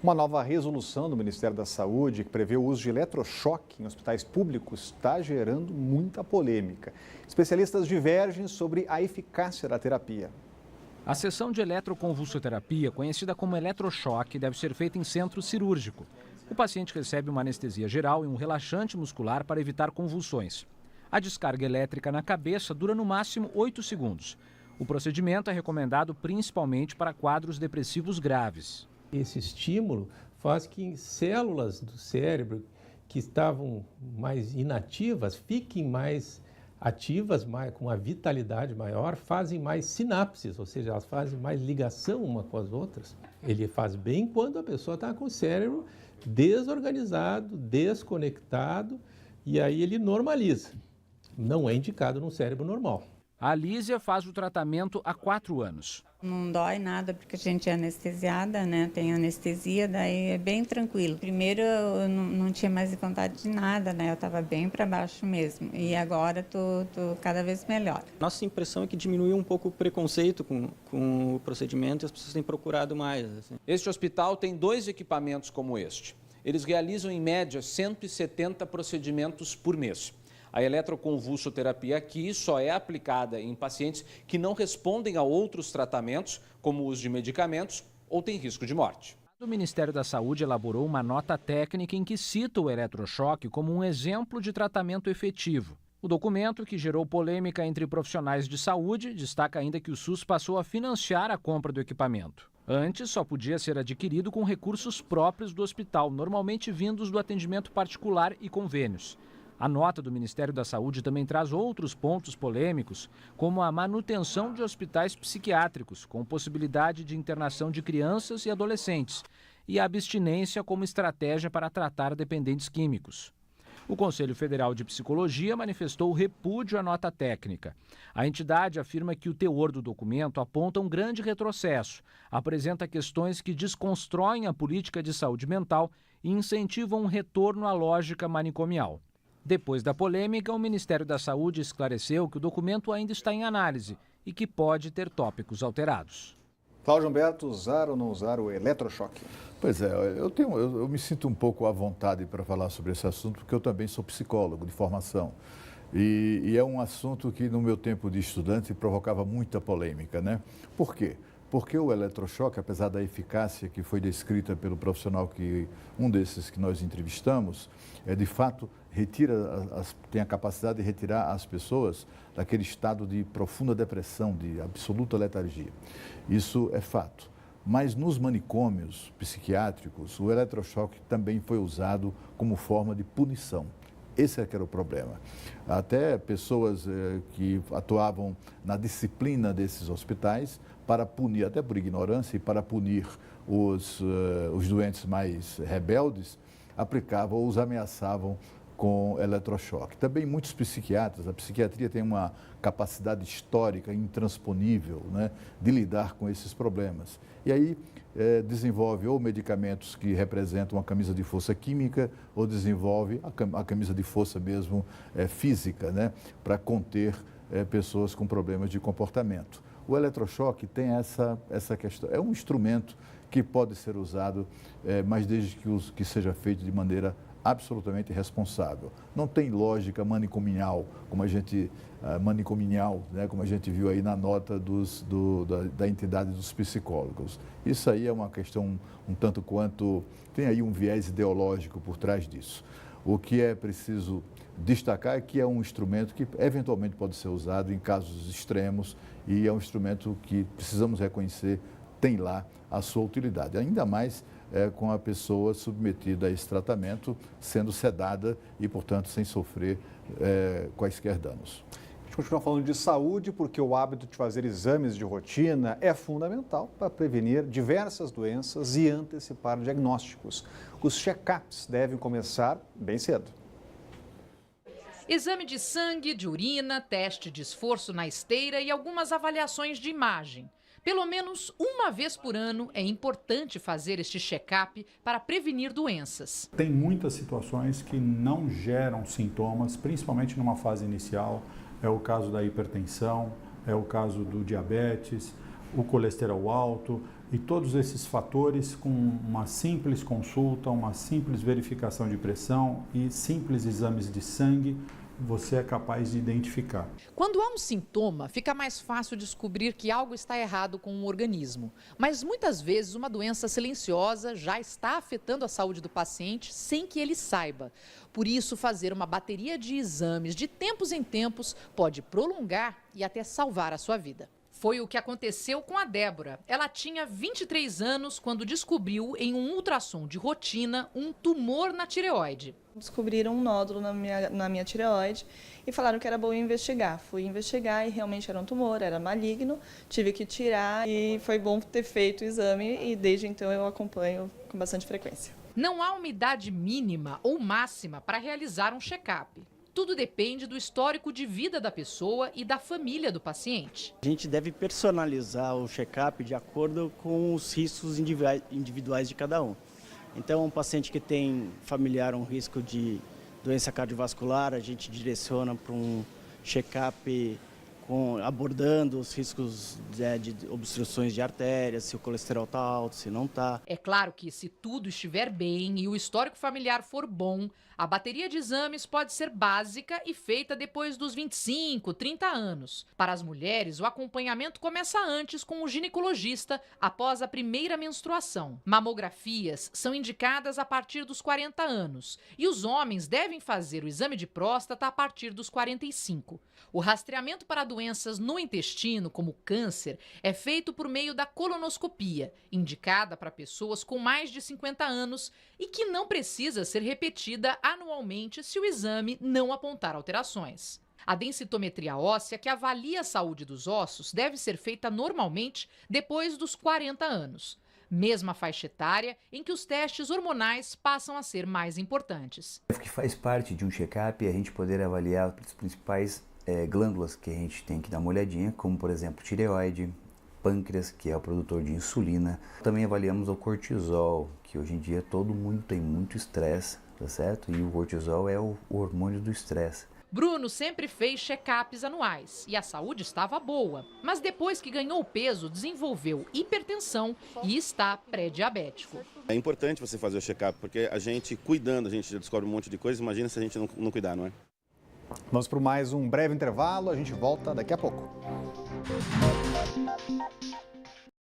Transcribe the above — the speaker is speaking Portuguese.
Uma nova resolução do Ministério da Saúde que prevê o uso de eletrochoque em hospitais públicos está gerando muita polêmica. Especialistas divergem sobre a eficácia da terapia. A sessão de eletroconvulsoterapia, conhecida como eletrochoque, deve ser feita em centro cirúrgico. O paciente recebe uma anestesia geral e um relaxante muscular para evitar convulsões. A descarga elétrica na cabeça dura no máximo 8 segundos. O procedimento é recomendado principalmente para quadros depressivos graves. Esse estímulo faz que células do cérebro que estavam mais inativas fiquem mais ativas, com uma vitalidade maior, fazem mais sinapses, ou seja, elas fazem mais ligação uma com as outras. Ele faz bem quando a pessoa está com o cérebro desorganizado, desconectado, e aí ele normaliza. Não é indicado num cérebro normal. A Lísia faz o tratamento há 4 anos. Não dói nada porque a gente é anestesiada, né? Tem anestesia, daí é bem tranquilo. Primeiro eu não tinha mais vontade de nada, né? Eu estava bem para baixo mesmo. E agora tô cada vez melhor. Nossa impressão é que diminuiu um pouco o preconceito com o procedimento e as pessoas têm procurado mais. Assim. Este hospital tem 2 equipamentos como este. Eles realizam em média 170 procedimentos por mês. A eletroconvulsoterapia aqui só é aplicada em pacientes que não respondem a outros tratamentos, como o uso de medicamentos ou têm risco de morte. O Ministério da Saúde elaborou uma nota técnica em que cita o eletrochoque como um exemplo de tratamento efetivo. O documento, que gerou polêmica entre profissionais de saúde, destaca ainda que o SUS passou a financiar a compra do equipamento. Antes, só podia ser adquirido com recursos próprios do hospital, normalmente vindos do atendimento particular e convênios. A nota do Ministério da Saúde também traz outros pontos polêmicos, como a manutenção de hospitais psiquiátricos, com possibilidade de internação de crianças e adolescentes, e a abstinência como estratégia para tratar dependentes químicos. O Conselho Federal de Psicologia manifestou repúdio à nota técnica. A entidade afirma que o teor do documento aponta um grande retrocesso, apresenta questões que desconstroem a política de saúde mental e incentivam um retorno à lógica manicomial. Depois da polêmica, o Ministério da Saúde esclareceu que o documento ainda está em análise e que pode ter tópicos alterados. Cláudio Humberto, usar ou não usar o eletrochoque? Pois é, eu me sinto um pouco à vontade para falar sobre esse assunto, porque eu também sou psicólogo de formação. E é um assunto que, no meu tempo de estudante, provocava muita polêmica, né? Por quê? Porque o eletrochoque, apesar da eficácia que foi descrita pelo profissional um desses que nós entrevistamos, de fato tem a capacidade de retirar as pessoas daquele estado de profunda depressão, de absoluta letargia. Isso é fato. Mas nos manicômios psiquiátricos, o eletrochoque também foi usado como forma de punição. Esse é que era o problema. Até pessoas que atuavam na disciplina desses hospitais para punir, até por ignorância, e para punir os doentes mais rebeldes, aplicavam ou os ameaçavam com eletrochoque. Também muitos psiquiatras, a psiquiatria tem uma capacidade histórica intransponível, né, de lidar com esses problemas. E aí desenvolve ou medicamentos que representam uma camisa de força química ou desenvolve a camisa de força mesmo física, né, para conter pessoas com problemas de comportamento. O eletrochoque tem essa questão, é um instrumento que pode ser usado, mas desde que seja feito de maneira absolutamente responsável. Não tem lógica manicomial, como a gente viu aí na nota da entidade dos psicólogos. Isso aí é uma questão um tanto quanto, tem aí um viés ideológico por trás disso. O que é preciso destacar é que é um instrumento que eventualmente pode ser usado em casos extremos e é um instrumento que precisamos reconhecer tem lá a sua utilidade, ainda mais com a pessoa submetida a esse tratamento, sendo sedada e, portanto, sem sofrer quaisquer danos. A gente continua falando de saúde porque o hábito de fazer exames de rotina é fundamental para prevenir diversas doenças e antecipar diagnósticos. Os check-ups devem começar bem cedo. Exame de sangue, de urina, teste de esforço na esteira e algumas avaliações de imagem. Pelo menos uma vez por ano é importante fazer este check-up para prevenir doenças. Tem muitas situações que não geram sintomas, principalmente numa fase inicial. É o caso da hipertensão, é o caso do diabetes. o colesterol alto e todos esses fatores com uma simples consulta, uma simples verificação de pressão e simples exames de sangue, você é capaz de identificar. Quando há um sintoma, fica mais fácil descobrir que algo está errado com o organismo. Mas muitas vezes uma doença silenciosa já está afetando a saúde do paciente sem que ele saiba. Por isso, fazer uma bateria de exames de tempos em tempos pode prolongar e até salvar a sua vida. Foi o que aconteceu com a Débora. Ela tinha 23 anos quando descobriu em um ultrassom de rotina um tumor na tireoide. Descobriram um nódulo na minha tireoide e falaram que era bom investigar. Fui investigar e realmente era um tumor, era maligno, tive que tirar e foi bom ter feito o exame e desde então eu acompanho com bastante frequência. Não há uma idade mínima ou máxima para realizar um check-up. Tudo depende do histórico de vida da pessoa e da família do paciente. A gente deve personalizar o check-up de acordo com os riscos individuais de cada um. Então, um paciente que tem familiar um risco de doença cardiovascular, a gente direciona para um check-up abordando os riscos de obstruções de artérias, se o colesterol está alto, se não está. É claro que se tudo estiver bem e o histórico familiar for bom, a bateria de exames pode ser básica e feita depois dos 25, 30 anos. Para as mulheres, o acompanhamento começa antes com o ginecologista após a primeira menstruação. Mamografias são indicadas a partir dos 40 anos e os homens devem fazer o exame de próstata a partir dos 45. O rastreamento para doenças no intestino, como câncer, é feito por meio da colonoscopia, indicada para pessoas com mais de 50 anos e que não precisa ser repetida anualmente se o exame não apontar alterações. A densitometria óssea, que avalia a saúde dos ossos, deve ser feita normalmente depois dos 40 anos. Mesma faixa etária em que os testes hormonais passam a ser mais importantes. O que faz parte de um check-up é a gente poder avaliar as principais glândulas que a gente tem que dar uma olhadinha, como por exemplo tireoide, pâncreas, que é o produtor de insulina. Também avaliamos o cortisol, que hoje em dia todo mundo tem muito estresse, tá certo? E o cortisol é o hormônio do estresse. Bruno sempre fez check-ups anuais e a saúde estava boa, mas depois que ganhou peso, desenvolveu hipertensão e está pré-diabético. É importante você fazer o check-up, porque a gente cuidando, a gente já descobre um monte de coisa, imagina se a gente não cuidar, não é? Vamos para mais um breve intervalo, a gente volta daqui a pouco.